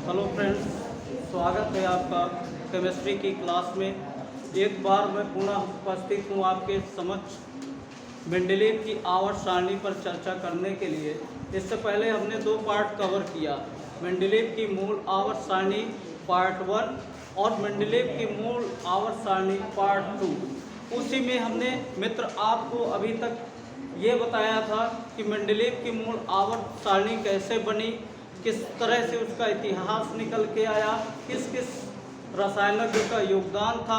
Hello friends, स्वागत है आपका केमिस्ट्री की क्लास में। एक बार मैं पुनः उपस्थित हूँ आपके समक्ष मेंडलीव की आवर्त सारणी पर चर्चा करने के लिए। इससे पहले हमने दो पार्ट कवर किया, मेंडलीव की मूल आवर्त सारणी पार्ट 1 और मेंडलीव की मूल आवर्त सारणी पार्ट 2। उसी में हमने मित्र आपको अभी तक ये बताया था कि मेंडलीव की मूल आवर्त सारणी कैसे बनी, किस तरह से उसका इतिहास निकल के आया, किस किस रसायनज्ञ का योगदान था,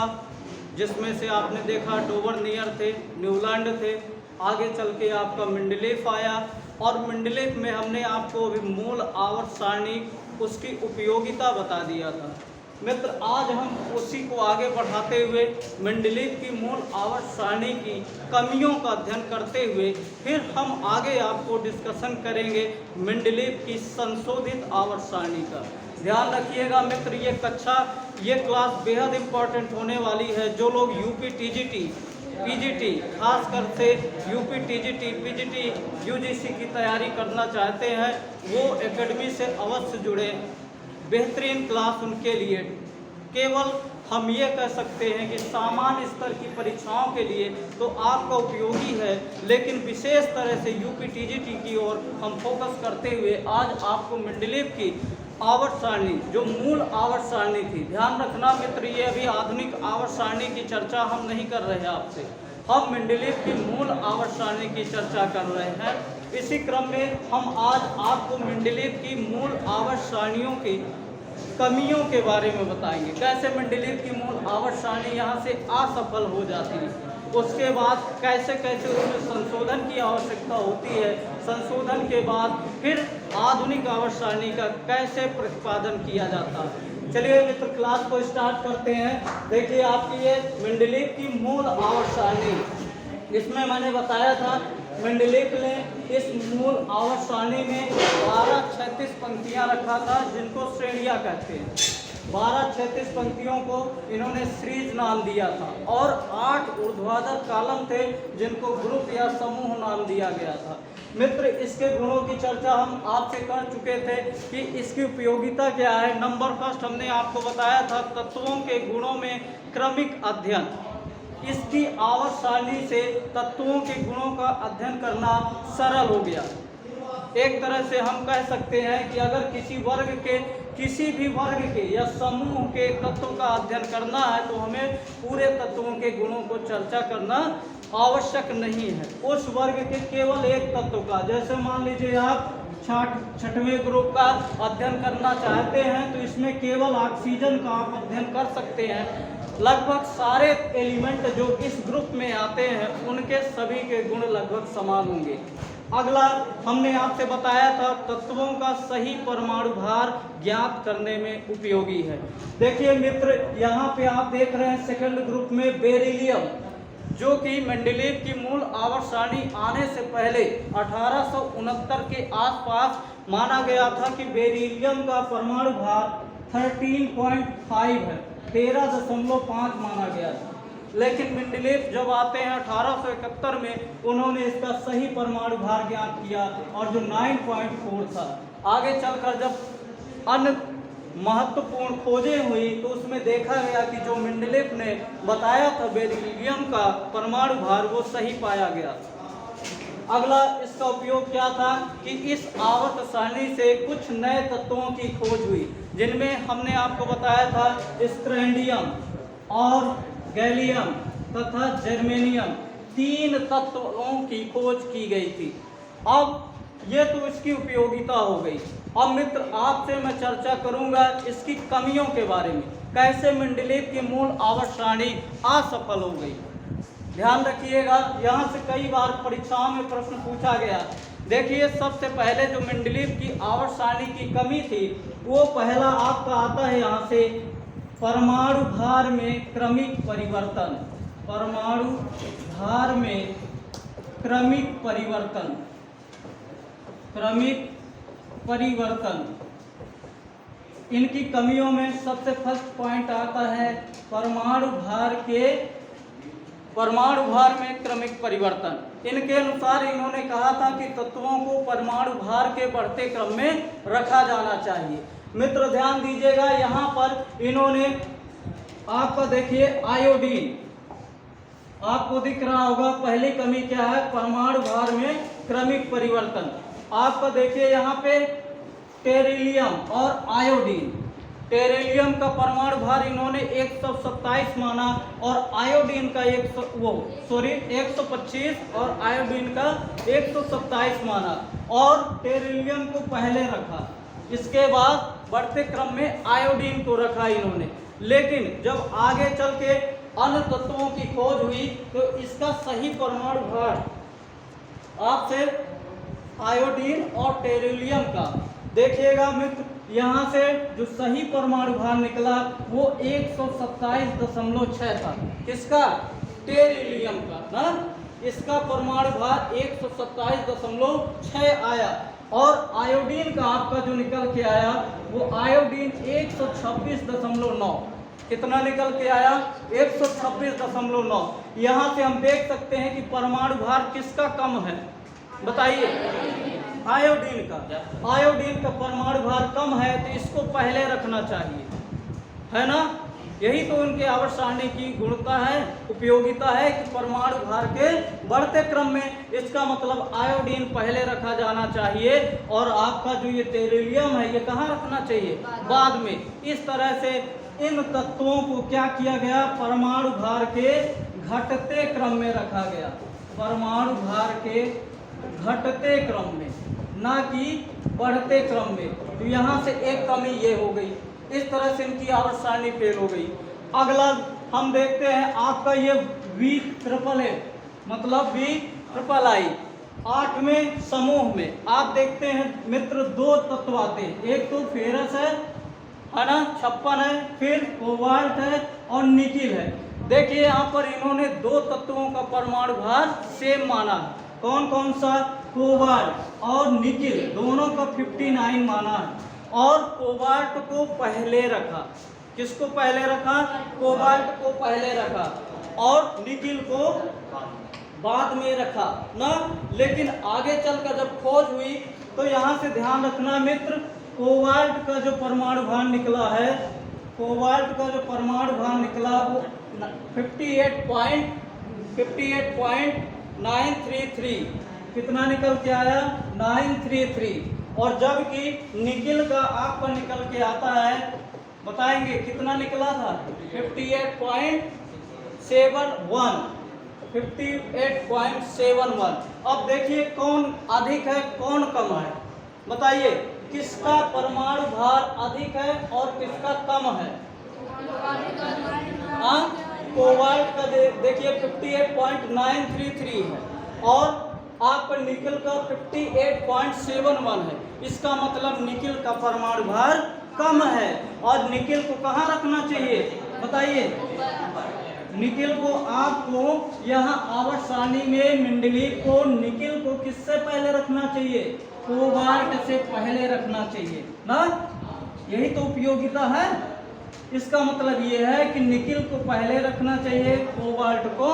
जिसमें से आपने देखा डोवर्नियर थे, न्यूलैंड थे, आगे चल के आपका मेंडलीव आया। और मेंडलीव में हमने आपको अभी मूल आवर्त सारणी उसकी उपयोगिता बता दिया था। मित्र, आज हम उसी को आगे बढ़ाते हुए मेंडलीव की मूल आवर्त सारणी की कमियों का अध्ययन करते हुए फिर हम आगे आपको डिस्कशन करेंगे मेंडलीव की संशोधित आवर्त सारणी का। ध्यान रखिएगा मित्र, ये क्लास बेहद इम्पोर्टेंट होने वाली है। जो लोग यूपी टीजीटी पीजीटी, खासकर से यूपी टीजीटी पीजीटी यूजीसी की तैयारी करना चाहते हैं, वो एकेडमी से अवश्य जुड़े। बेहतरीन क्लास उनके लिए। केवल हम ये कह सकते हैं कि सामान्य स्तर की परीक्षाओं के लिए तो आपका उपयोगी है, लेकिन विशेष तरह से यूपी टीजीटी की ओर हम फोकस करते हुए आज आपको मेंडलीव की आवर्त सारणी, जो मूल आवर्त सारणी थी, ध्यान रखना मित्र, ये अभी आधुनिक आवर्त सारणी की चर्चा हम नहीं कर रहे हैं आपसे, हम मेंडलीव की मूल आवर्त सारणी की चर्चा कर रहे हैं। इसी क्रम में हम आज आपको मेंडलीव की मूल आवर्त सारणियों की कमियों के बारे में बताएंगे। कैसे मेंडलीव की मूल आवर्त सारणी यहाँ से असफल हो जाती है, उसके बाद कैसे कैसे उसमें संशोधन की आवश्यकता होती है, संशोधन के बाद फिर आधुनिक आवर्त सारणी का कैसे प्रतिपादन किया जाता है। चलिए मित्र, क्लास को स्टार्ट करते हैं। देखिए आपकी ये मेंडलीव की मूल आवर्त सारणी, इसमें मैंने बताया था मेंडलीव ने इस मूल आवर्त सारणी में 12 36 पंक्तियां रखा था, जिनको श्रेणियां कहते हैं। 12 36 पंक्तियों को इन्होंने सीरीज नाम दिया था और 8 ऊर्ध्वाधर कॉलम थे, जिनको ग्रुप या समूह नाम दिया गया था। मित्र, इसके गुणों की चर्चा हम आपसे कर चुके थे कि इसकी उपयोगिता क्या है। नंबर फर्स्ट हमने आपको बताया था तत्वों के गुणों में क्रमिक अध्ययन। इसकी आवर्त सारणी से तत्वों के गुणों का अध्ययन करना सरल हो गया। एक तरह से हम कह सकते हैं कि अगर किसी भी वर्ग के या समूह के तत्वों का अध्ययन करना है तो हमें पूरे तत्वों के गुणों को चर्चा करना आवश्यक नहीं है। उस वर्ग के केवल एक तत्व का, जैसे मान लीजिए आप छठवें ग्रुप का अध्ययन करना चाहते हैं तो इसमें केवल ऑक्सीजन का आप अध्ययन कर सकते हैं। लगभग सारे एलिमेंट जो इस ग्रुप में आते हैं उनके सभी के गुण लगभग समान होंगे। अगला हमने आपसे बताया था तत्वों का सही परमाणु भार ज्ञात करने में उपयोगी है। देखिए मित्र, यहाँ पे आप देख रहे हैं सेकंड ग्रुप में बेरिलियम, जो कि मेंडलीव की मूल आवर्त सारणी आने से पहले 1869 के आसपास माना गया था कि बेरिलियम का परमाणु भार 13.5 है, 13.5 माना गया था। लेकिन मेंडलीव जब आते हैं 1871 में, उन्होंने इसका सही परमाणु भार ज्ञात किया और जो 9.4 था। आगे चलकर जब अन्य महत्वपूर्ण खोजें हुई तो उसमें देखा गया कि जो मेंडलीव ने बताया था बेरिलियम का परमाणु भार, वो सही पाया गया। अगला इसका उपयोग क्या था कि इस आवर्त सारणी से कुछ नए तत्वों की खोज हुई, जिनमें हमने आपको बताया था स्ट्रैंडियम और गैलियम तथा जर्मेनियम, 3 तत्वों की खोज की गई थी। अब ये तो इसकी उपयोगिता हो गई। अब मित्र, आपसे मैं चर्चा करूंगा इसकी कमियों के बारे में, कैसे मेंडलीव की मूल आवर्त सारणी असफल हो गई। ध्यान रखिएगा, यहाँ से कई बार परीक्षाओं में प्रश्न पूछा गया। देखिए, सबसे पहले जो मेंडलीव की आवर्त सारणी की कमी थी, वो पहला आपका आता है यहाँ से परमाणु भार में क्रमिक परिवर्तन। परमाणु भार में क्रमिक परिवर्तन, क्रमिक परिवर्तन। इनकी कमियों में सबसे फर्स्ट पॉइंट आता है परमाणु भार में क्रमिक परिवर्तन। इनके अनुसार इन्होंने कहा था कि तत्वों को परमाणु भार के बढ़ते क्रम में रखा जाना चाहिए। मित्र ध्यान दीजिएगा, यहाँ पर इन्होंने आपका देखिए आयोडीन, आपको दिख रहा होगा पहली कमी क्या है, परमाणु भार में क्रमिक परिवर्तन। आपका देखिए यहाँ पे टेरिलियम और आयोडीन, टेरिलियम का परमाणु भार इन्होंने 127 माना और आयोडीन का 125 और आयोडीन का 127 माना और टेरिलियम को पहले रखा। इसके बाद बढ़ते क्रम में आयोडीन को रखा इन्होंने। लेकिन जब आगे चल के अन्य तत्वों की खोज हुई तो इसका सही परमाणु भार आपसे आयोडीन और टेरिलियम का देखिएगा मित्र, यहाँ से जो सही परमाणु भार निकला वो 127.6 था। किसका? टेरिलियम का ना, इसका परमाणु भार 127.6 आया और आयोडीन का आपका जो निकल के आया वो आयोडीन 126.9। कितना निकल के आया? 126.9। यहाँ से हम देख सकते हैं कि परमाणु भार किसका कम है, बताइए? आयोडीन का। आयोडीन का परमाणु भार कम है तो इसको पहले रखना चाहिए, है ना। यही तो उनके आवर्त सारणी की गुणता है, उपयोगिता है कि परमाणु भार के बढ़ते क्रम में इसका मतलब आयोडीन पहले रखा जाना चाहिए और आपका जो ये टेरिलियम है ये कहाँ रखना चाहिए? बाद में। इस तरह से इन तत्वों को क्या किया गया? परमाणु भार के घटते क्रम में रखा गया, परमाणु भार के घटते क्रम में, ना कि बढ़ते क्रम में। तो यहाँ से एक कमी ये हो गई, इस तरह से इनकी आवर्त सारणी फेल हो गई। अगला हम देखते हैं आपका ये V888 मतलब VIII 8वें समूह में आप देखते हैं मित्र दो तत्व आते हैं, एक तो फेरस है ना, 56 है, फिर कोबाल्ट है और निकिल है। देखिए यहाँ पर इन्होंने दो तत्वों का परमाणु भार सेम माना। कौन कौन सा? कोबाल्ट और निकिल, दोनों का 59 माना है और कोबाल्ट को पहले रखा। किसको पहले रखा? कोबाल्ट को पहले रखा और निकिल को बाद में रखा ना। लेकिन आगे चलकर जब खोज हुई तो यहाँ से ध्यान रखना मित्र, कोबाल्ट का जो परमाणु भार निकला है, कोबाल्ट का जो परमाणु भार निकला वो 58.933। कितना निकल के आया? 933। और जबकि निकिल का आपका निकल के आता है, बताएंगे कितना निकला था? 58.71। अब देखिए कौन अधिक है कौन कम है, बताइए किसका परमाणु भार अधिक है और किसका कम है? कोबाल्ट का देखिए 58.933 है और आपका निकिल का 58.71 है। इसका मतलब निकिल का परमाणु भार कम है और निकिल को कहाँ रखना चाहिए, बताइए? निकिल को आपको यहाँ आवर्त सारणी में मेंडलीव को निकिल को किससे पहले रखना चाहिए? कोबाल्ट से पहले रखना चाहिए ना। यही तो उपयोगिता है। इसका मतलब ये है कि निकिल को पहले रखना चाहिए, कोबाल्ट को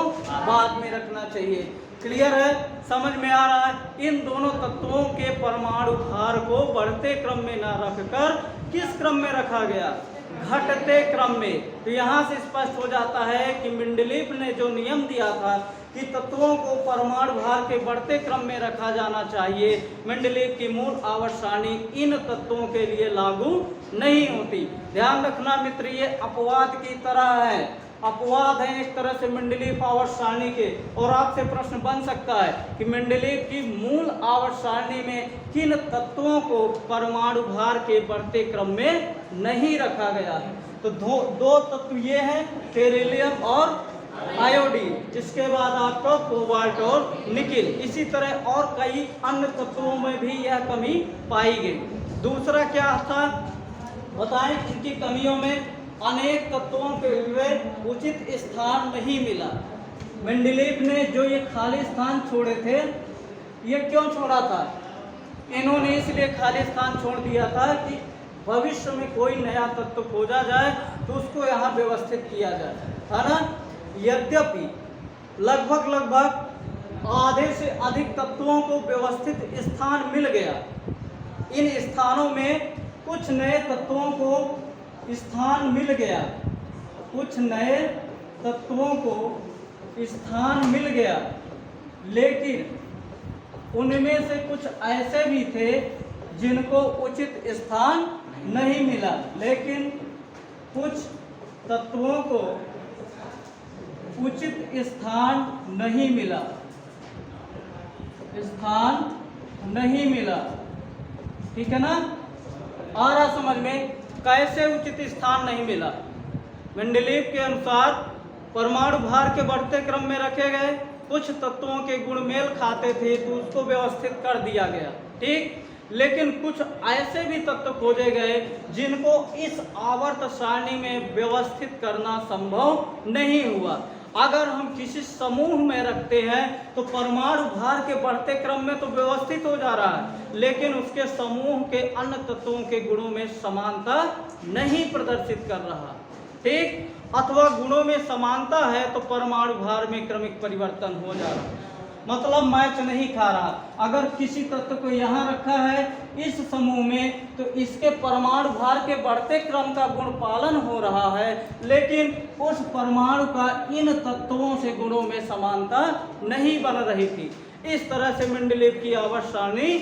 बाद में रखना चाहिए। क्लियर है? समझ में आ रहा है? इन दोनों तत्वों के परमाणु भार को बढ़ते क्रम में ना रखकर किस क्रम में रखा गया? घटते क्रम में। तो यहाँ से स्पष्ट हो जाता है कि मेंडलीव ने जो नियम दिया था कि तत्वों को परमाणु भार के बढ़ते क्रम में रखा जाना चाहिए, मेंडलीव की मूल आवर्त सारणी इन तत्वों के लिए लागू नहीं होती। ध्यान रखना मित्र, ये अपवाद की तरह है, अपवाद है एक तरह से मेंडलीव आवर्त सारणी के। और आपसे प्रश्न बन सकता है कि मेंडलीव की मूल आवर्त सारणी में किन तत्वों को परमाणु भार के बढ़ते क्रम में नहीं रखा गया है? तो दो तत्व ये हैं, टेरिलियम और आयोडीन। इसके बाद आपको कोबाल्ट और निकिल। इसी तरह और कई अन्य तत्वों में भी यह कमी पाई गई। दूसरा क्या था बताएं? इनकी कमियों में अनेक तत्वों के लिए उचित स्थान नहीं मिला। मेंडलीव ने जो ये खाली स्थान छोड़े थे, ये क्यों छोड़ा था? इन्होंने इसलिए खाली स्थान छोड़ दिया था कि भविष्य में कोई नया तत्व खोजा जाए तो उसको यहाँ व्यवस्थित किया जाए, है ना। यद्यपि लगभग आधे से अधिक तत्वों को व्यवस्थित स्थान मिल गया, इन स्थानों में कुछ नए तत्वों को स्थान मिल गया, कुछ नए तत्वों को स्थान मिल गया, लेकिन उनमें से कुछ ऐसे भी थे जिनको उचित स्थान नहीं मिला, लेकिन कुछ तत्वों को उचित स्थान नहीं मिला, स्थान नहीं मिला। ठीक है ना? आ रहा समझ में? कैसे उचित स्थान नहीं मिला? मेंडलीव के अनुसार परमाणु भार के बढ़ते क्रम में रखे गए कुछ तत्वों के गुण मेल खाते थे तो उसको व्यवस्थित कर दिया गया, ठीक। लेकिन कुछ ऐसे भी तत्व खोजे गए जिनको इस आवर्त सारणी में व्यवस्थित करना संभव नहीं हुआ। अगर हम किसी समूह में रखते हैं तो परमाणु भार के बढ़ते क्रम में तो व्यवस्थित हो जा रहा है, लेकिन उसके समूह के अन्य तत्वों के गुणों में समानता नहीं प्रदर्शित कर रहा, ठीक। अथवा गुणों में समानता है तो परमाणु भार में क्रमिक परिवर्तन हो जा रहा है, मतलब मैच नहीं खा रहा। अगर किसी तत्व को यहाँ रखा है इस समूह में तो इसके परमाणु भार के बढ़ते क्रम का गुण पालन हो रहा है, लेकिन उस परमाणु का इन तत्वों से गुणों में समानता नहीं बन रही थी। इस तरह से मेंडलीव की आवर्त सारणी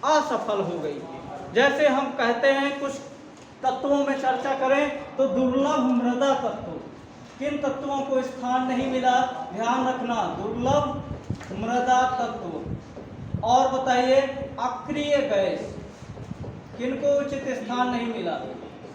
असफल हो गई। जैसे हम कहते हैं कुछ तत्वों में चर्चा करें तो दुर्लभ मृदा तत्व, किन तत्वों को स्थान नहीं मिला, ध्यान रखना, दुर्लभ मृदा तत्व। और बताइए अक्रिय गैस, किनको उचित स्थान नहीं मिला,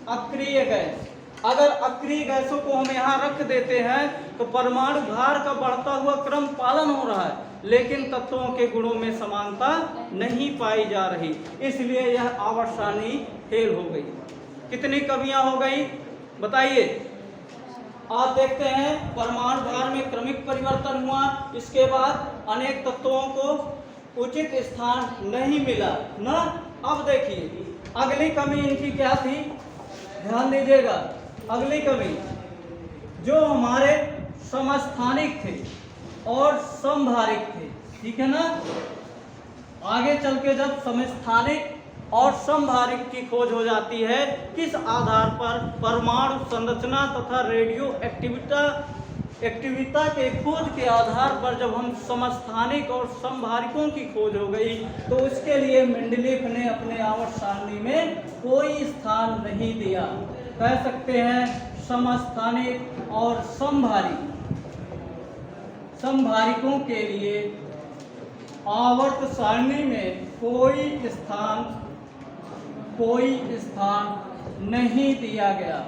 अक्रिय गैस। अगर अक्रिय गैसों को हम यहाँ रख देते हैं तो परमाणु भार का बढ़ता हुआ क्रम पालन हो रहा है, लेकिन तत्वों के गुणों में समानता नहीं पाई जा रही, इसलिए यह आवर्त सारणी फेल हो गई। कितनी कमियां हो गई बताइए? आप देखते हैं परमाणु भार में क्रमिक परिवर्तन हुआ, इसके बाद अनेक तत्वों को उचित स्थान नहीं मिला ना। अब देखिए अगली कमी इनकी क्या थी, ध्यान दीजिएगा। अगली कमी जो हमारे समस्थानिक थे और समभारिक थे, ठीक है ना। आगे चल के जब समस्थानिक और समभारिक की खोज हो जाती है, किस आधार पर? परमाणु संरचना तथा रेडियो एक्टिविटा के खोज के आधार पर जब हम समस्थानिक और समभारिकों की खोज हो गई तो उसके लिए मेंडलीव ने अपने आवर्त सारणी में कोई स्थान नहीं दिया। कह सकते हैं समस्थानिक और समभारिकों के लिए आवर्त सारणी में कोई स्थान नहीं दिया गया।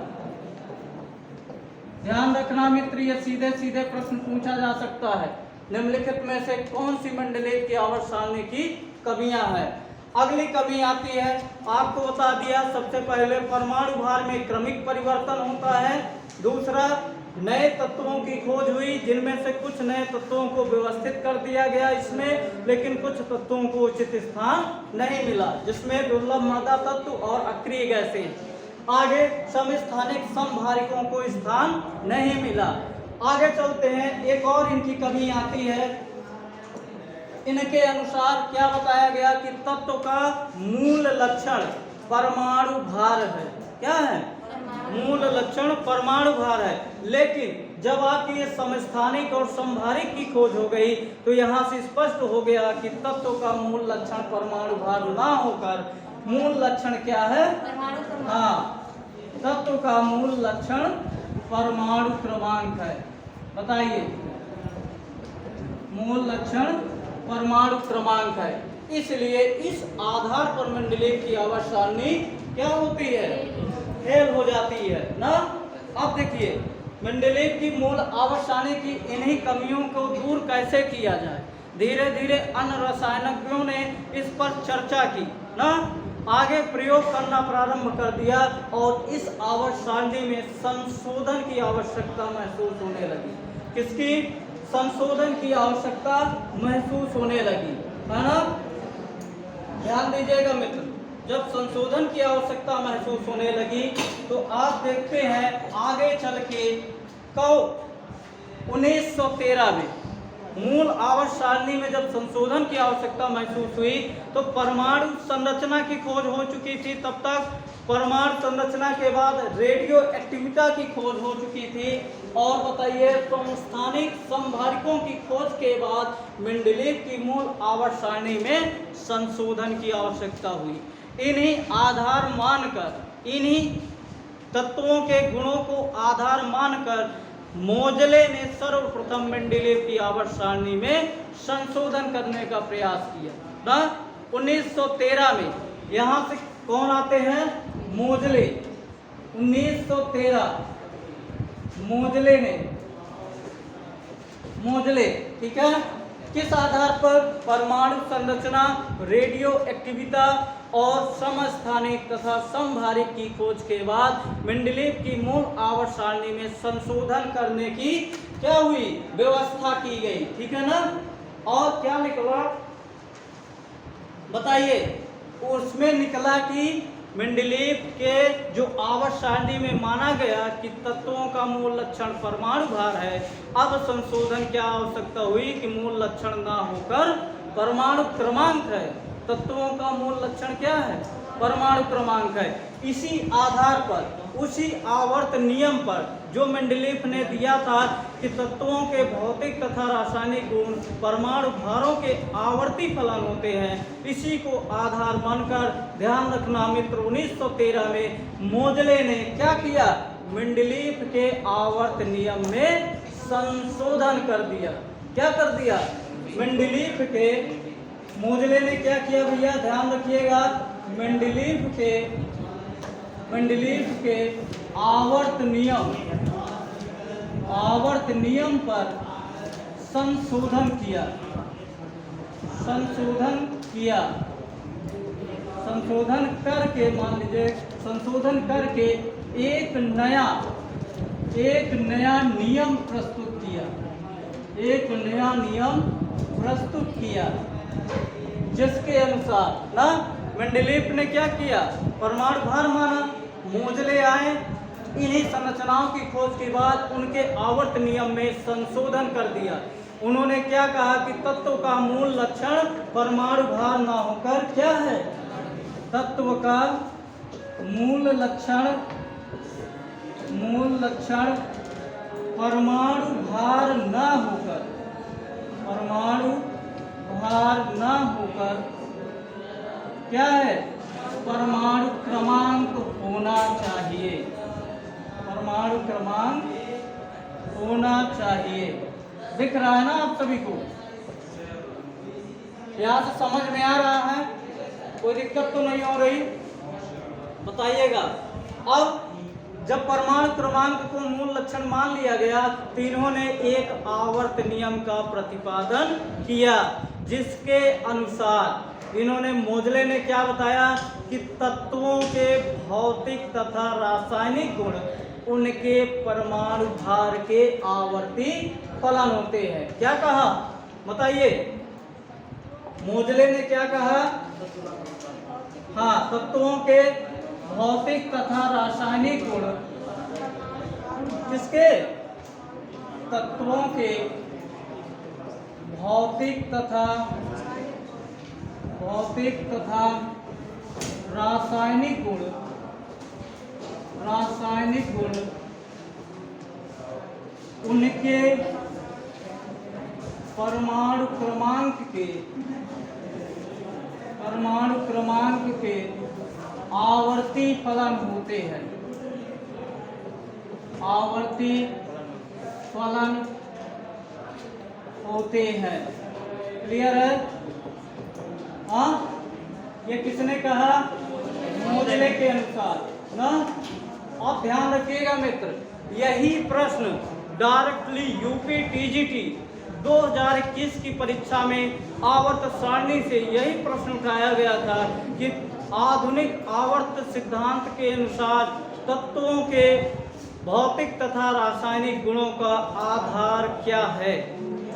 ध्यान रखना मित्र, ये सीधे सीधे प्रश्न पूछा जा सकता है, निम्नलिखित में से कौन सी मेंडलीव की आवर्त सारणी की कमियां हैं। अगली कमी आती है, आपको बता दिया सबसे पहले परमाणु भार में क्रमिक परिवर्तन होता है। दूसरा, नए तत्वों की खोज हुई जिनमें से कुछ नए तत्वों को व्यवस्थित कर दिया गया इसमें, लेकिन कुछ तत्वों को उचित स्थान नहीं मिला, जिसमें दुर्लभ मृदा तत्व और अक्रिय गैसें। आगे समस्थानिक समभारिकों को स्थान नहीं मिला। आगे चलते हैं, एक और इनकी कमी आती है। इनके अनुसार क्या बताया गया कि तत्व का मूल लक्षण परमाणु भार है। क्या है? मूल लक्षण परमाणु भार है, लेकिन जब आपकी ये समस्थानिक और समभारिक की खोज हो गई तो यहाँ से स्पष्ट हो गया कि तत्व का मूल लक्षण परमाणु भार ना होकर मूल लक्षण क्या है? हाँ, तत्व का मूल लक्षण परमाणु क्रमांक है। बताइए, मूल लक्षण परमाणु क्रमांक है। इसलिए इस आधार पर मेंडलीव की आवर्त सारणी क्या होती है? फेल हो जाती है ना। अब देखिए मेंडलीव की मूल आवर्त सारणी की इन्हीं कमियों को दूर कैसे किया जाए। धीरे धीरे अन्य रसायनज्ञों ने इस पर चर्चा की ना, आगे प्रयोग करना प्रारंभ कर दिया और इस आवर्त सारणी में संशोधन की आवश्यकता महसूस होने लगी। किसकी? संशोधन की आवश्यकता महसूस होने लगी, है ना। ध्यान दीजिएगा मित्र, जब संशोधन की आवश्यकता महसूस होने लगी तो आप देखते हैं आगे चल के कब 1913 में मूल आवर्त सारणी में जब संशोधन की आवश्यकता महसूस हुई तो परमाणु संरचना की खोज हो चुकी थी। तब तक परमाणु संरचना के बाद रेडियो एक्टिविटी की खोज हो चुकी थी। और बताइए, समस्थानिक समभारिकों की खोज के बाद मेंडलीव की मूल आवर्त सारणी में संशोधन की आवश्यकता हुई। इन्हीं आधार मानकर, इन्हीं तत्वों के गुणों को आधार मानकर मोजले ने सर्वप्रथम मेंडलीव की आवर्त सारणी में संशोधन करने का प्रयास किया ना 1913 में। यहाँ से कौन आते हैं? मोजले। 1913 मोजले, ठीक है। किस आधार पर? परमाणु संरचना, रेडियो एक्टिविटी और समस्थानिक तथा समभारिक की खोज के बाद मेंडलीव की मूल आवर्त सारणी में संशोधन करने की क्या हुई? व्यवस्था की गई, ठीक है ना। और क्या निकला बताइए? उसमें निकला कि मेंडलीव के जो आवर्त सारणी में माना गया कि तत्वों का मूल लक्षण परमाणु भार है, अब संशोधन क्या आवश्यकता हुई कि मूल लक्षण ना होकर परमाणु क्रमांक है। तत्वों का मूल लक्षण क्या है? परमाणु क्रमांक है। इसी आधार पर, उसी आवर्त नियम पर जो मेंडलीव ने दिया था कि तत्वों के भौतिक तथा रासायनिक गुण परमाणु भारों के आवर्ती फलन होते हैं, इसी को आधार मानकर ध्यान रखना मित्र, 1913 में मोजले ने क्या किया? मेंडलीव के आवर्त नियम में संशोधन कर दिया। क्या कर दिया? मेंडलीव के, मोजले ने क्या किया भैया? ध्यान रखिएगा, मेंडलीव के आवर्त नियम पर संशोधन किया। संशोधन करके, मान लीजिए, संशोधन करके एक नया नियम प्रस्तुत किया। जिसके अनुसार ना मेंडलीव ने क्या किया? परमाणु भार माना। मोजले आए, इन्हीं संरचनाओं की खोज के बाद उनके आवर्त नियम में संशोधन कर दिया। उन्होंने क्या कहा कि तत्व का मूल लक्षण परमाणु भार ना होकर क्या है? तत्व का मूल लक्षण परमाणु भार ना होकर क्या है? परमाणु क्रमांक होना चाहिए। परमाणु क्रमांक होना चाहिए। दिख रहा है ना आप सभी को? यहाँ से समझ में आ रहा है? कोई दिक्कत तो नहीं हो रही? बताइएगा। अब जब परमाणु क्रमांक को मूल लक्षण मान लिया गया तो इन्होंने एक आवर्त नियम का प्रतिपादन किया, जिसके अनुसार इन्होंने, मोजले ने क्या बताया कि तत्वों के भौतिक तथा रासायनिक गुण उनके परमाणु भार के आवर्ती फलन होते हैं। क्या कहा बताइए? मोजले ने क्या कहा? हाँ, तत्वों के भौतिक तथा रासायनिक गुण, किसके? तत्वों के भौतिक तथा रासायनिक गुण उनके परमाणु क्रमांक के आवर्ती फलन होते हैं। आवर्ती फलन होते हैं। क्लियर है? हाँ, ये किसने कहा? मोजले के अनुसार ना। आप ध्यान रखिएगा मित्र, यही प्रश्न डायरेक्टली यूपी टीजीटी 2021 की परीक्षा में आवर्त सारणी से यही प्रश्न उठाया गया था कि आधुनिक आवर्त सिद्धांत के अनुसार तत्वों के भौतिक तथा रासायनिक गुणों का आधार क्या है?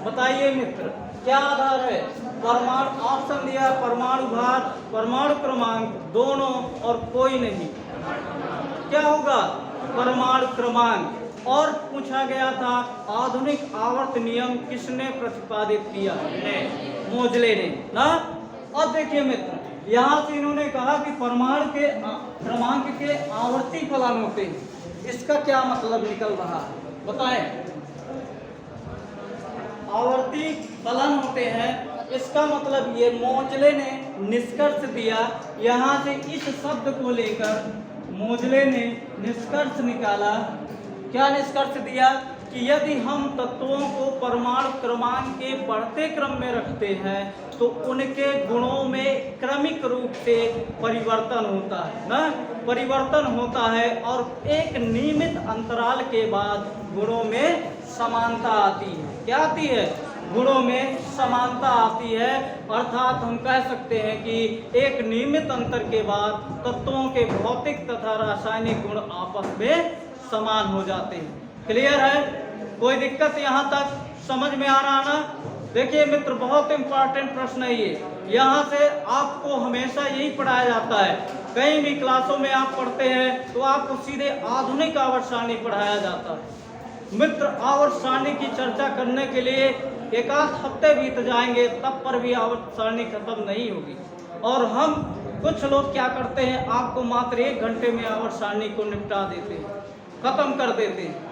बताइए मित्र, क्या आधार है? परमाणु, ऑप्शन दिया, परमाणु भार, परमाणु क्रमांक, दोनों और कोई नहीं। क्या होगा? परमाणु क्रमांक। और पूछा गया था आधुनिक आवर्त नियम किसने प्रतिपादित किया? मोजले ने ना। अब देखिए मित्र, यहाँ से इन्होंने कहा कि परमाणु के क्रमांक के आवर्ती फलन होते हैं। इसका क्या मतलब निकल रहा है बताएं? आवर्ती फलन होते हैं, इसका मतलब ये मोजले ने निष्कर्ष दिया। यहाँ से इस शब्द को लेकर मोजले ने निष्कर्ष निकाला। क्या निष्कर्ष दिया? कि यदि हम तत्वों को परमाणु क्रमांक के बढ़ते क्रम में रखते हैं तो उनके गुणों में क्रमिक रूप से परिवर्तन होता है ना, परिवर्तन होता है और एक नियमित अंतराल के बाद गुणों में समानता आती है। क्या आती है? गुणों में समानता आती है। अर्थात हम कह सकते हैं कि एक नियमित अंतर के बाद तत्वों के भौतिक तथा रासायनिक गुण आपस में समान हो जाते हैं। क्लियर है? कोई दिक्कत यहाँ तक समझ में आ रहा ना? देखिए मित्र, बहुत इंपॉर्टेंट प्रश्न है ये। यहाँ से आपको हमेशा यही पढ़ाया जाता है। कहीं भी क्लासों में आप पढ़ते हैं तो आपको सीधे आधुनिक आवर्त सारणी पढ़ाया जाता है। मित्र, आवर्त सारणी की चर्चा करने के लिए एक आध हफ्ते बीत जाएंगे, तब पर भी आवर्त सारणी खत्म नहीं होगी। और हम कुछ लोग क्या करते हैं, आपको मात्र 1 घंटे में आवर्त सारणी को निपटा देते हैं, खत्म कर देते हैं।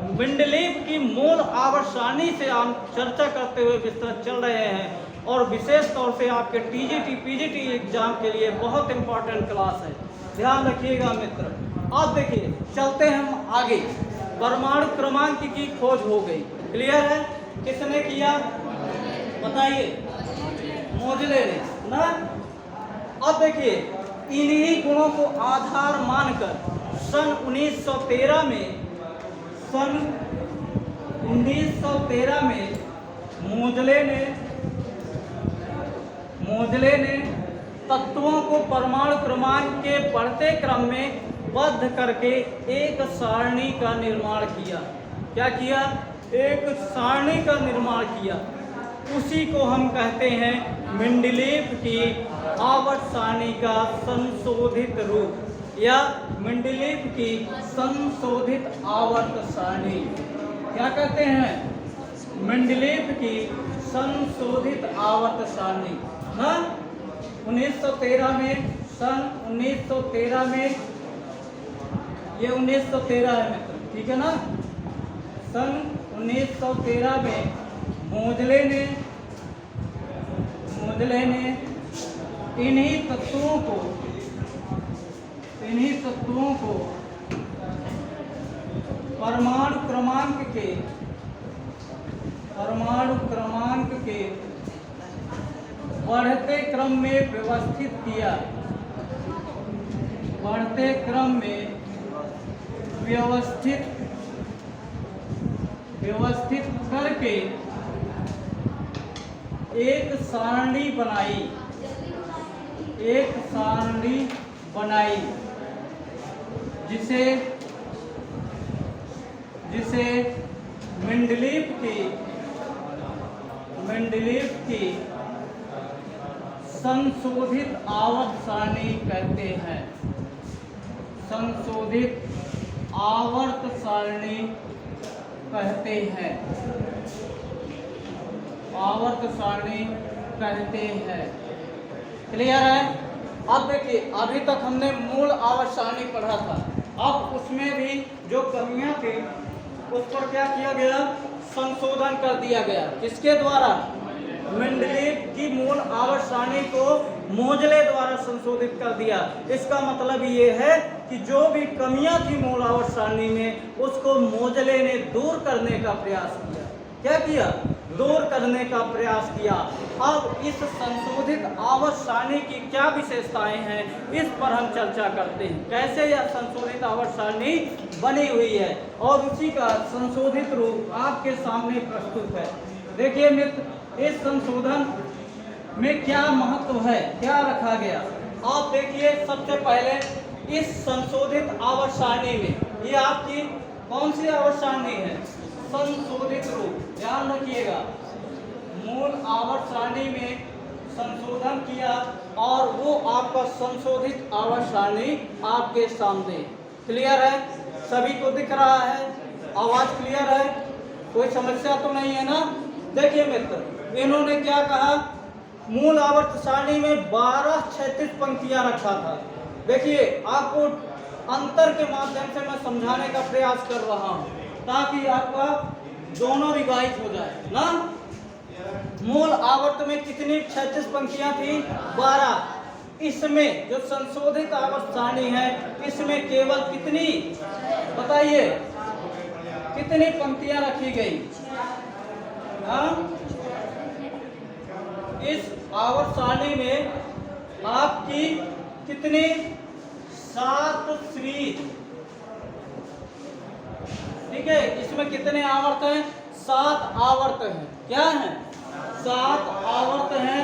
मेंडलीव की मूल आवर्त सारणी से हम चर्चा करते हुए विस्तृत चल रहे हैं और विशेष तौर से आपके टीजीटी पीजीटी एग्जाम के लिए बहुत इंपॉर्टेंट क्लास है, ध्यान रखिएगा मित्र। अब देखिए, चलते हैं हम आगे। परमाणु क्रमांक की खोज हो गई, क्लियर है? किसने किया बताइए? मोजले ने ना। अब देखिए, इन्हीं गुणों को आधार मानकर सन 1913 में मोजले ने तत्वों को परमाणु क्रमांक के बढ़ते क्रम में बद्ध करके एक सारणी का निर्माण किया। क्या किया? एक सारणी का निर्माण किया। उसी को हम कहते हैं मेंडलीव की आवर्त सारणी का संशोधित रूप या मेंडलीव की संशोधित आवर्त सारणी। क्या कहते हैं? मेंडलीव की संशोधित आवर्त सारणी ना। 1913 में, सन 1913 में, ये 1913 है मित्र, ठीक है ना? सन 1913 में मोजले ने इन्हीं तत्वों को परमाणु क्रमांक के बढ़ते क्रम में व्यवस्थित किया। बढ़ते क्रम में व्यवस्थित करके एक सारणी बनाई जिसे मेंडलीव की संशोधित आवर्त सारणी कहते हैं। संशोधित आवर्त सारणी कहते हैं। आवर्त सारणी कहते हैं। क्लियर है? अब देखिए, अभी तक हमने मूल आवर्त सारणी पढ़ा था। अब उसमें भी जो कमियां थी उस पर क्या किया गया? संशोधन कर दिया गया। किसके द्वारा? मेंडलीव की मूल आवर्त सारणी को मोजले द्वारा संशोधित कर दिया। इसका मतलब ये है कि जो भी कमियां थी मूल आवर्त सारणी में, उसको मोजले ने दूर करने का प्रयास किया। क्या किया? दूर करने का प्रयास किया। अब इस संशोधित आवर्त सारणी की क्या विशेषताएं हैं, इस पर हम चर्चा करते हैं। कैसे यह संशोधित आवर्त सारणी बनी हुई है और उसी का संशोधित रूप आपके सामने प्रस्तुत है। देखिए मित्र, इस संशोधन में क्या महत्व है, क्या रखा गया? आप देखिए, सबसे पहले इस संशोधित आवर्त सारणी में, ये आपकी कौन सी आवर्त सारणी है? संशोधित रूप, ध्यान रखिएगा। मूल आवर्त सारणी में संशोधन किया और वो आपका संशोधित आवर्त सारणी आपके सामने। क्लियर है? सभी को दिख रहा है? आवाज क्लियर है? कोई समस्या तो नहीं है ना? देखिए मित्र, इन्होंने क्या कहा, मूल आवर्त सारणी में 12 क्षैतिज पंक्तियां रखा था। देखिए, आपको अंतर के माध्यम से मैं समझाने का प्रयास कर रहा हूं ताकि आपका दोनों रिवाइज हो जाए ना। मूल आवर्त में कितनी क्षैतिज पंक्तियां थी? 12। इसमें जो संशोधित आवर्त सारणी है, इसमें केवल कितनी, बताइए, कितनी पंक्तियां रखी गई? इस आवर्त सारणी में आपकी कितनी? 7 सीरीज। ठीक है, इसमें कितने आवर्त हैं? 7 आवर्त हैं। क्या हैं? 7 आवर्त हैं।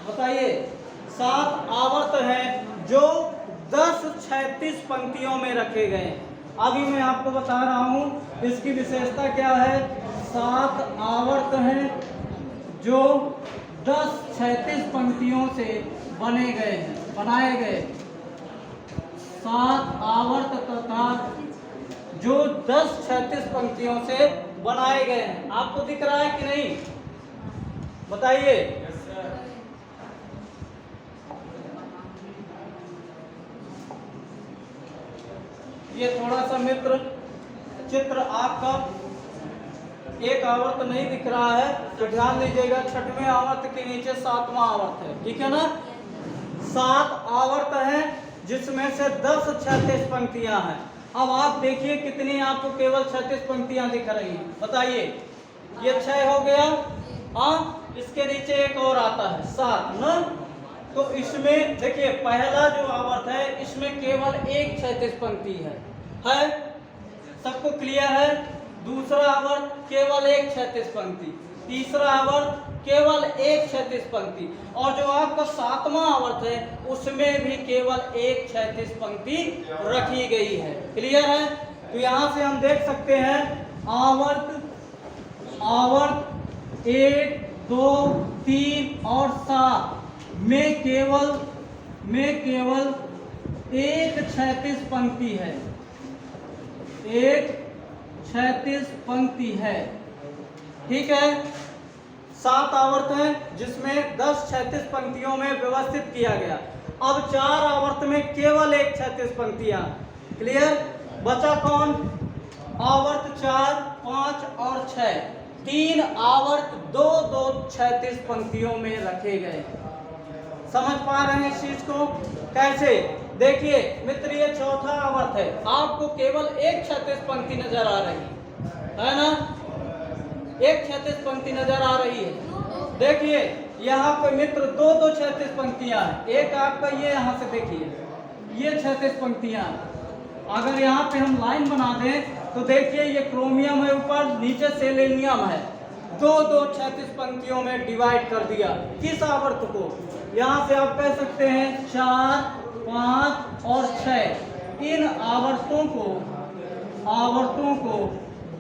बताइए, 7 आवर्त हैं जो 10 क्षैतिज पंक्तियों में रखे गए। अभी मैं आपको बता रहा हूं इसकी विशेषता क्या है। 7 आवर्त हैं जो 10 क्षैतिज पंक्तियों से बने गए हैं, बनाए गए। 7 आवर्त तथा जो 10 क्षैतिज पंक्तियों से बनाए गए हैं। आपको दिख रहा है कि नहीं? बताइए। ये थोड़ा सा मित्र चित्र आपका एक आवर्त नहीं दिख रहा है, तो ध्यान दीजिएगा। 6वें आवर्त के नीचे 7वां आवर्त है, ठीक है ना। 7 आवर्त है जिसमें से 10 क्षैतिज पंक्तियां हैं। अब आप देखिए कितनी आपको केवल क्षैतिज पंक्तियां दिख रही हैं। बताइए, ये 6 हो गया। इसके नीचे एक और आता है 7 ना। तो इसमें देखिए, पहला जो आवर्त है इसमें केवल एक क्षैतिज पंक्ति है? सबको क्लियर है? दूसरा आवर्त केवल एक क्षैतिज पंक्ति, तीसरा आवर्त केवल एक क्षैतिज पंक्ति, और जो आपका 7वां आवर्त है उसमें भी केवल एक क्षैतिज पंक्ति रखी गई है। क्लियर है? तो यहां से हम देख सकते हैं आवर्त 1, 2, 3 और 7 में केवल एक क्षैतिज पंक्ति है। एक क्षैतिज पंक्ति है, ठीक है। 7 आवर्त है जिसमें 10 क्षैतिज पंक्तियों में व्यवस्थित किया गया। अब 4 आवर्त में केवल एक क्षैतिज पंक्तियां। क्लियर? बचा कौन? आवर्त 4, 5 और 6। 3 आवर्त 2-2 क्षैतिज पंक्तियों में रखे गए। समझ पा रहे हैं इस चीज को? कैसे? देखिए मित्र, ये चौथा आवर्त है, आपको केवल एक क्षैतिज पंक्ति नजर आ रही है ना। एक क्षैतिज पंक्ति नजर आ रही है। देखिए यहाँ पे मित्र 2-2 क्षैतिज पंक्तियां हैं। एक आपका ये यहाँ से देखिए, ये क्षैतिज पंक्तियां। अगर यहाँ पे हम लाइन बना दें तो देखिए ये क्रोमियम है ऊपर, नीचे सेलेनियम है। 2-2 क्षैतिज पंक्तियों में डिवाइड कर दिया। किस आवर्त को? यहाँ से आप कह सकते हैं 4, 5 और 6। इन आवर्तों को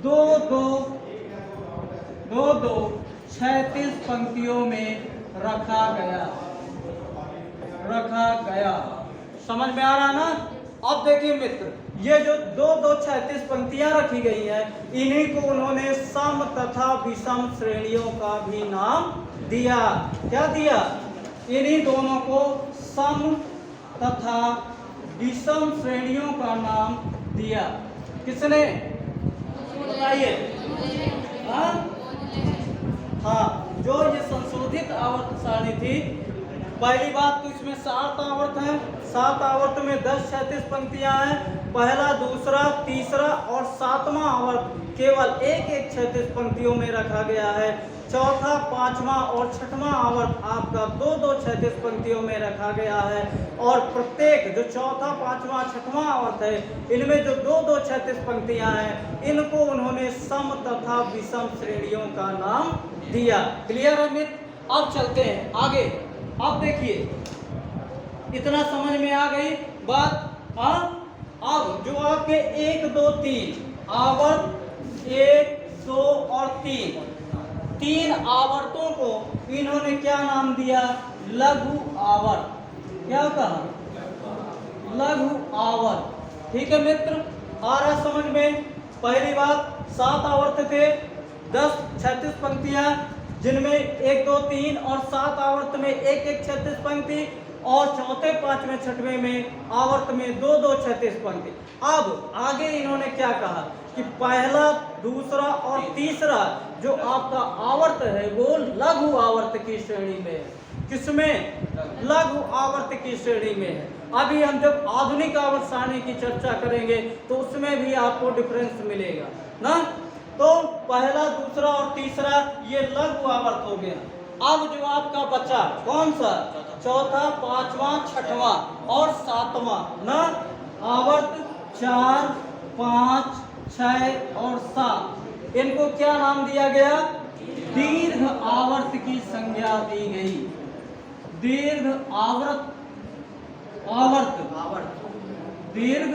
2-2 क्षैतिज पंक्तियों में रखा गया। समझ में आ रहा ना? अब देखिए मित्र, ये जो 2-2 क्षैतिज पंक्तियां रखी गई हैं, इन्हीं को उन्होंने सम तथा विषम श्रेणियों का भी नाम दिया। क्या दिया? इन्हीं दोनों को सम तथा विषम श्रेणियों का नाम दिया। किसने? बताइए। हाँ, जो ये संशोधित आवर्त सारणी थी, पहली बात तो इसमें 7 आवर्त हैं। 7 आवर्त में 10 क्षैतिज पंक्तियां हैं। पहला, दूसरा, तीसरा और 7वां आवर्त केवल एक एक क्षैतिज पंक्तियों में रखा गया है। चौथा, 5वां और 6वां आवर्त आपका 2-2 क्षैतिज पंक्तियों में रखा गया है। और प्रत्येक जो चौथा, 5वां, 6वां आवर्त है, इनमें जो 2-2 क्षैतिज पंक्तियां हैं, इनको उन्होंने सम तथा विषम श्रेणियों का नाम दिया। क्लियर है मित्र? अब चलते हैं आगे। अब देखिए, इतना समझ में आ गई बात? अब जो आपके 1, 2, 3 आवर्त 1, 2 और 3 आवर्तों को इन्होंने क्या नाम दिया? लघु आवर्त। क्या कहा? लघु आवर्त। ठीक है मित्र, आ रहा समझ में। पहली बात, 7 आवर्त थे, 10 36 पंक्तियां, जिनमें 1 2 3 और 7 आवर्त में 1 1 36 पंक्ति, और चौथे पांचवें छठवें में आवर्त में 2 2 36 पंक्ति। अब आगे इन्होंने क्या कहा कि पहला, दूसरा और तीसरा जो आपका आवर्त है वो लघु आवर्त की श्रेणी में है। किसमें? लघु आवर्त की श्रेणी में है। अभी हम जब आधुनिक आवर्त सारणी की चर्चा करेंगे तो उसमें भी आपको डिफरेंस मिलेगा ना। तो पहला, दूसरा और तीसरा ये लघु आवर्त हो गया। अब जो आपका बचा कौन सा? चौथा, पांचवा, छठवां और सातवां ना, आवर्त 4 5 6 और 7, इनको क्या नाम दिया गया? दीर्घ आवर्त की संज्ञा दी गई। दीर्घ आवर्त दीर्घ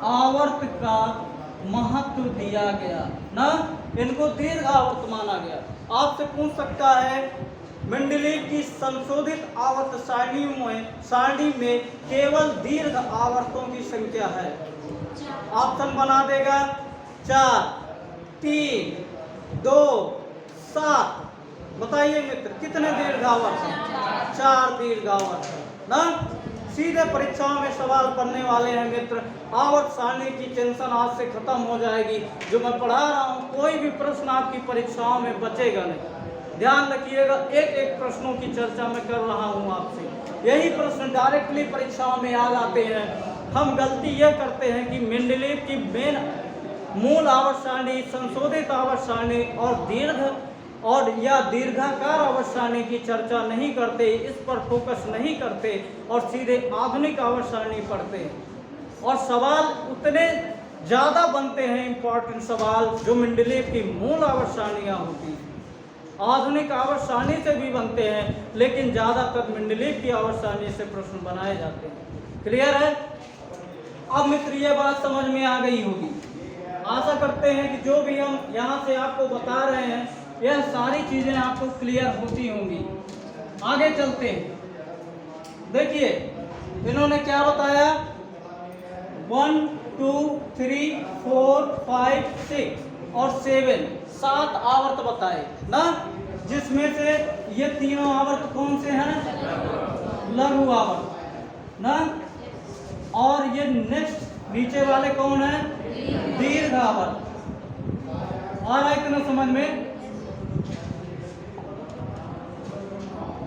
आवर्त का महत्व दिया गया ना, इनको दीर्घ आवर्त माना गया। आपसे पूछ सकता है मेंडलीव की संशोधित आवर्त सारणी में केवल दीर्घ आवर्तों की संख्या है। ऑप्शन बना देगा 4 3 2 7। बताइए मित्र, कितने दीर्घ आवर्त हैं? 4 दीर्घ आवर्त है ना। सीधे परीक्षाओं में सवाल पढ़ने वाले हैं मित्र। आवर्त सारणी की टेंशन आज से खत्म हो जाएगी। जो मैं पढ़ा रहा हूँ, कोई भी प्रश्न आपकी परीक्षाओं में बचेगा नहीं। ध्यान रखिएगा, एक एक प्रश्नों की चर्चा मैं कर रहा हूँ आपसे। यही प्रश्न डायरेक्टली परीक्षाओं में आ जाते हैं। हम गलती यह करते हैं कि मेंडलीव की मूल आवर्त सारणी, संशोधित आवर्त सारणी और दीर्घाकार आवर्त सारणी की चर्चा नहीं करते, इस पर फोकस नहीं करते और सीधे आधुनिक आवर्त सारणी पढ़ते हैं। और सवाल उतने ज़्यादा बनते हैं, इंपॉर्टेंट सवाल, जो मेंडलीव की मूल आवर्त सारणियाँ होती हैं। आधुनिक आवर्त सारणी से भी बनते हैं, लेकिन ज़्यादातर मेंडलीव की आवर्त सारणी से प्रश्न बनाए जाते हैं। क्लियर है? अब मित्र ये बात समझ में आ गई होगी। आशा करते हैं कि जो भी हम यहाँ से आपको बता रहे हैं, यह सारी चीजें आपको क्लियर होती होंगी। आगे चलते हैं। देखिए इन्होंने क्या बताया, 1 2 3 4 5 6 और 7 आवर्त बताए ना, जिसमें से ये तीनों आवर्त कौन से हैं? लघु आवर्त ना। और ये नेक्स्ट नीचे वाले कौन है? दीर्घ आवर्त। आ रहा है कि ना समझ में?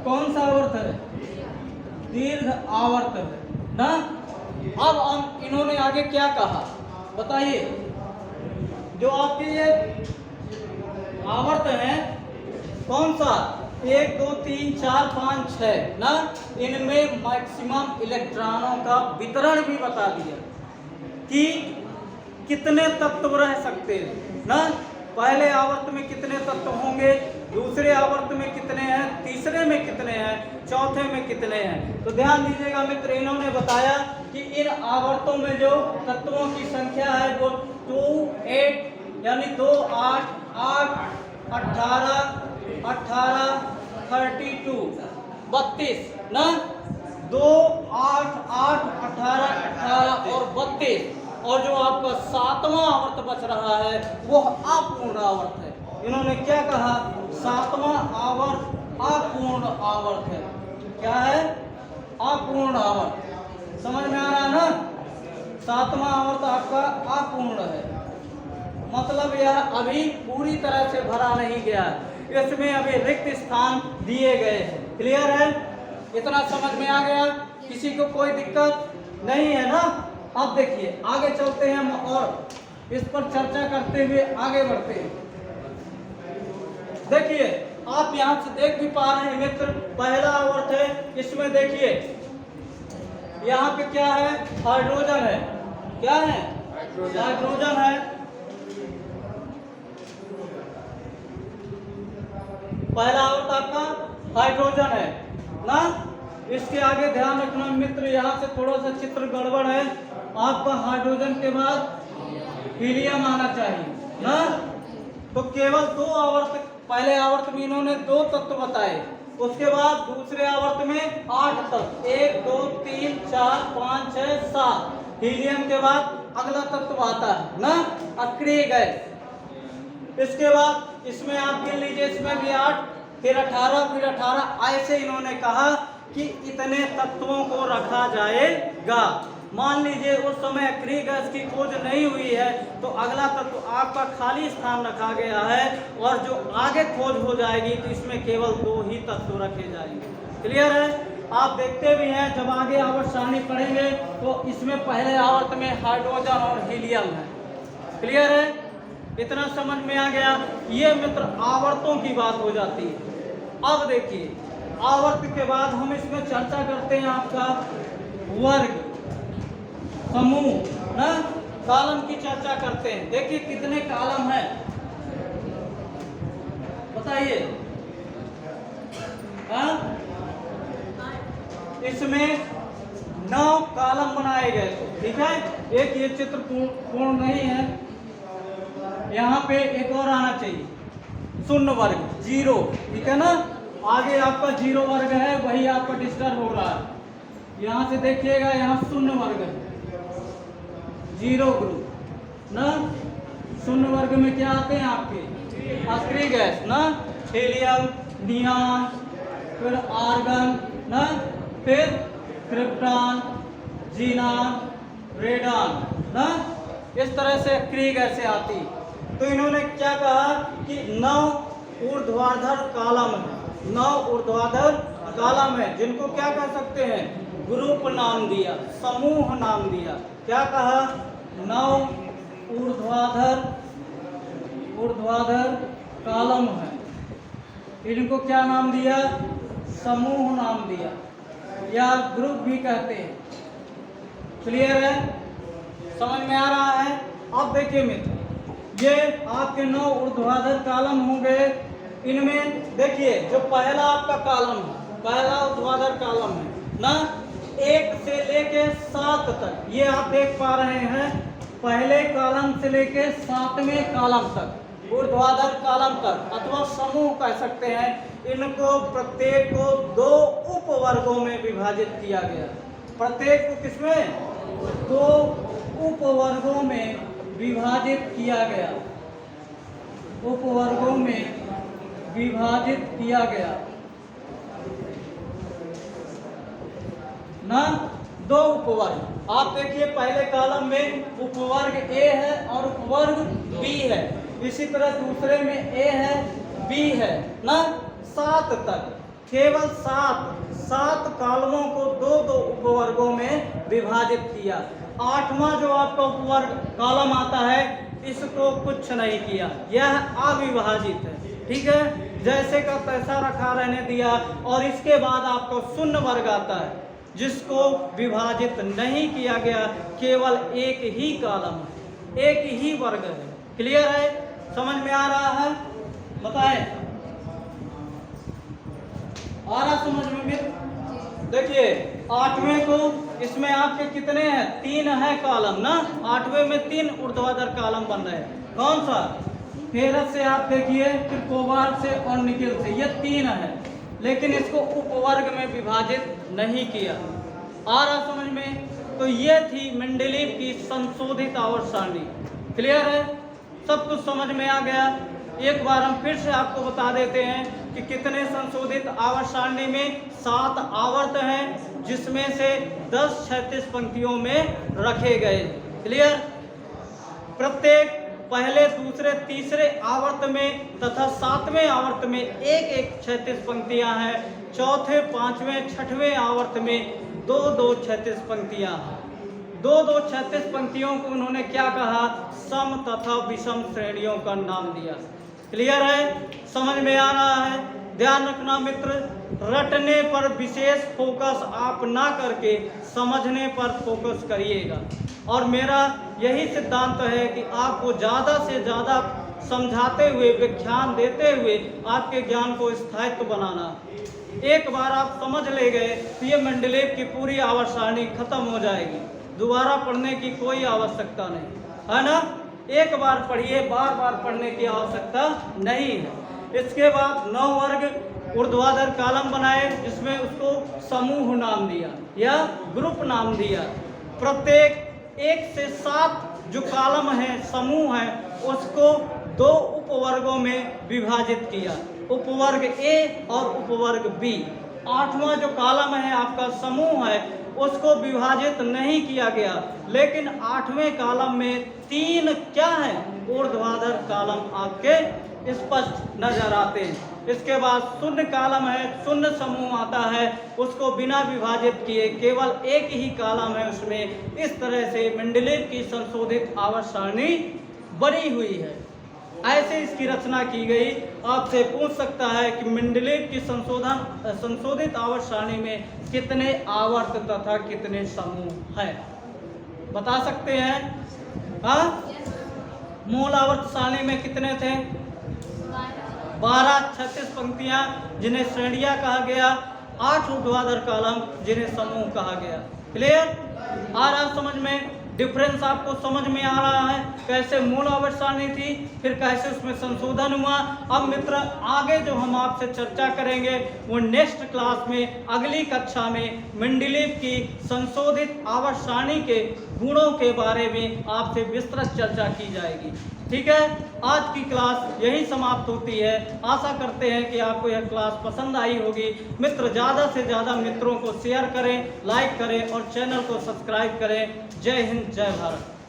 कौन सा आवर्त है? दीर्घ आवर्त है ना। अब इन्होंने आगे क्या कहा बताइए। जो आपके ये आवर्त हैं, कौन सा? 1 2 3 4 5 6 ना, इनमें मैक्सिमम इलेक्ट्रॉनों का वितरण भी बता दिया कि कितने तत्व रह सकते हैं ना। पहले आवर्त में कितने तत्व होंगे, दूसरे आवर्त में कितने हैं, तीसरे में कितने हैं, चौथे में कितने हैं। तो ध्यान दीजिएगा मित्र, इन्होंने बताया कि इन आवर्तों में जो तत्वों की संख्या है वो 2 8 यानी 2 8 8 18 18 32 32 ना। 2 8 8 18 18 और 32, और जो आपका 7वां आवर्त बच रहा है वो अपूर्ण आवर्त है। इन्होंने क्या कहा? 7वां आवर्त अपूर्ण आवर्त है। क्या है? अपूर्ण आवर्त। समझ में आ रहा है ना? 7वां आवर्त आपका अपूर्ण है, मतलब यह अभी पूरी तरह से भरा नहीं गया है, इसमें अभी रिक्त स्थान दिए गए हैं। क्लियर है? इतना समझ में आ गया? किसी को कोई दिक्कत नहीं है ना? अब देखिए आगे चलते हैं हम और इस पर चर्चा करते हुए आगे बढ़ते हैं। देखिए आप यहाँ से देख भी पा रहे हैं मित्र, पहला आवर्त है, इसमें देखिए यहाँ पे क्या है? हाइड्रोजन है। क्या है? हाइड्रोजन है। पहला आवर्त आपका हाइड्रोजन है ना। इसके आगे ध्यान रखना मित्र, यहाँ से थोड़ा सा चित्र गड़बड़ है। आपका हाइड्रोजन के बाद हीलियम आना चाहिए ना। तो केवल 2 आवर्त, पहले आवर्त में इन्होंने 2 तत्व बताए, उसके बाद दूसरे आवर्त में 8 तत्व, 1 2 3 4 5 6 7 हीलियम के बाद अगला तत्व आता है ना, अक्रिय गैस। इसके बाद इसमें आप गिन लीजिए, इसमें भी 8, फिर 18, फिर 18, ऐसे इन्होंने कहा कि इतने तत्वों को रखा जाएगा। मान लीजिए उस समय अक्रिय गैस की खोज नहीं हुई है तो अगला तत्व आपका खाली स्थान रखा गया है, और जो आगे खोज हो जाएगी तो इसमें केवल 2 ही तत्व रखे जाएंगे। क्लियर है? आप देखते भी हैं जब आगे आवर्त सारणी पढ़ेंगे तो इसमें पहले आवर्त में हाइड्रोजन और हीलियम है। क्लियर है? इतना समझ में आ गया। ये मित्र आवर्तों की बात हो जाती है। अब देखिए आवर्त के बाद हम इसमें चर्चा करते हैं आपका वर्ग समूह ना, कॉलम की चर्चा करते हैं। देखिए कितने कॉलम हैं बताइए। इसमें 9 कॉलम बनाए गए। ठीक है, एक ये चित्र पूर्ण नहीं है, यहाँ पे एक और आना चाहिए, शून्य वर्ग, 0। ठीक है ना, आगे आपका 0 वर्ग है, वही आपका डिस्टर्ब हो रहा है। यहाँ से देखिएगा, यहाँ शून्य वर्ग है, 0 ग्रुप ना। शून्य वर्ग में क्या आते हैं आपके अक्रिय गैस ना, हीलियम, नियॉन, फिर आर्गन ना, फिर क्रिप्टॉन, जीनान, रेडॉन ना। इस तरह से अक्रिय गैसें आती। तो इन्होंने क्या कहा कि 9 ऊर्ध्वाधर कॉलम है, 9 ऊर्ध्वाधर कॉलम है, जिनको क्या कह सकते हैं, ग्रुप नाम दिया, समूह नाम दिया। क्या कहा, 9 ऊर्ध्वाधर कॉलम है, इनको क्या नाम दिया, समूह नाम दिया, या ग्रुप भी कहते हैं। क्लियर है? समझ में आ रहा है? अब देखिए मित्र, ये आपके 9 ऊर्ध्वाधर कॉलम होंगे। इनमें देखिए जो पहला आपका कॉलम है, पहला ऊर्ध्वाधर कॉलम है ना, 1 से लेके 7 तक, ये आप देख पा रहे हैं, पहले कॉलम से लेके 7वें कॉलम तक ऊर्ध्वाधर कॉलम तक, अथवा समूह कह सकते हैं। इनको प्रत्येक को 2 उपवर्गों में विभाजित किया गया। प्रत्येक को किसमें, 2 उपवर्गों में विभाजित किया गया, उपवर्गों में विभाजित किया गया ना, 2 उपवर्ग। आप देखिए पहले कॉलम में उपवर्ग ए है और उपवर्ग बी है, इसी तरह दूसरे में ए है, बी है ना। 7 तक, केवल 7 कॉलमों को 2 उपवर्गों में विभाजित किया। 8वां जो आपका उपवर्ग कॉलम आता है, इसको कुछ नहीं किया, यह अविभाजित है। ठीक है, जैसे का तैसा रखा रहने दिया। और इसके बाद आपको शून्य वर्ग आता है, जिसको विभाजित नहीं किया गया, केवल एक ही कॉलम है, एक ही वर्ग है। क्लियर है? समझ में आ रहा है? बताएं, आ रहा समझ में मित्र? देखिए 8वें को, इसमें आपके कितने हैं, 3 है कॉलम ना, 8वें में 3 ऊर्ध्वाधर कॉलम बन रहे हैं। कौन सा, फेरस से आप देखिए, फिर कोबाल्ट से और निकेल से, ये 3 है, लेकिन इसको उपवर्ग में विभाजित नहीं किया। आ रहा समझ में? तो ये थी मेंडलीव की संशोधित आवर्त सारणी। क्लियर है? सब कुछ समझ में आ गया। एक बार हम फिर से आपको बता देते हैं कि कितने संशोधित आवर्त सारणी में 7 आवर्त हैं, जिसमें से 10 क्षैतिज पंक्तियों में रखे गए। क्लियर? प्रत्येक पहले, दूसरे, तीसरे आवर्त में तथा 7वें आवर्त में एक क्षैतिज पंक्तियां हैं। चौथे, 5वें, 6वें आवर्त में 2 क्षैतिज पंक्तियां हैं। 2 क्षैतिज पंक्तियों को उन्होंने क्या कहा, सम तथा विषम श्रेणियों का नाम दिया। क्लियर है? समझ में आ रहा है? ध्यान रखना मित्र, रटने पर विशेष फोकस आप ना करके समझने पर फोकस करिएगा। और मेरा यही सिद्धांत है कि आपको ज़्यादा से ज़्यादा समझाते हुए, व्याख्यान देते हुए आपके ज्ञान को स्थायित्व बनाना। एक बार आप समझ ले गए तो ये मेंडलीव की पूरी आवर्त सारणी खत्म हो जाएगी, दोबारा पढ़ने की कोई आवश्यकता नहीं है ना। एक बार पढ़िए, बार बार पढ़ने की आवश्यकता नहीं है। इसके बाद 9 वर्ग ऊर्ध्वाधर कॉलम बनाए, जिसमें उसको समूह नाम दिया या ग्रुप नाम दिया। प्रत्येक 1 से 7 जो कॉलम है, समूह है, उसको 2 उपवर्गों में विभाजित किया, उपवर्ग ए और उपवर्ग बी। 8वां जो कॉलम है आपका समूह है, उसको विभाजित नहीं किया गया, लेकिन 8वें कॉलम में 3 क्या है, ऊर्ध्वाधर कॉलम आपके स्पष्ट नजर आते हैं। इसके बाद शून्य कॉलम है, शून्य समूह आता है, उसको बिना विभाजित किए केवल एक ही कॉलम है उसमें। इस तरह से मेंडलीव की संशोधित आवर्त सारणी बनी हुई है, ऐसे इसकी रचना की गई। आपसे पूछ सकता है कि मेंडलीव की संशोधित आवर्त सारणी में कितने आवर्त तथा कितने समूह है, बता सकते हैं? हाँ, मूल आवर्त सारणी में कितने थे? 12 36 पंक्तियां जिन्हें श्रेणियां कहा गया, 8 ऊर्ध्वाधर कॉलम जिन्हें समूह कहा गया। क्लियर? आ रहा समझ में? डिफरेंस आपको समझ में आ रहा है? कैसे मूल आवर्त सारणी थी, फिर कैसे उसमें संशोधन हुआ। अब मित्र आगे जो हम आपसे चर्चा करेंगे वो नेक्स्ट क्लास में, अगली कक्षा में मेंडलीव की संशोधित आवर्त सारणी के गुणों के बारे में आपसे विस्तृत चर्चा की जाएगी। ठीक है, आज की क्लास यही समाप्त होती है। आशा करते हैं कि आपको यह क्लास पसंद आई होगी। मित्र ज़्यादा से ज़्यादा मित्रों को शेयर करें, लाइक करें और चैनल को सब्सक्राइब करें। जय हिंद, जय भारत।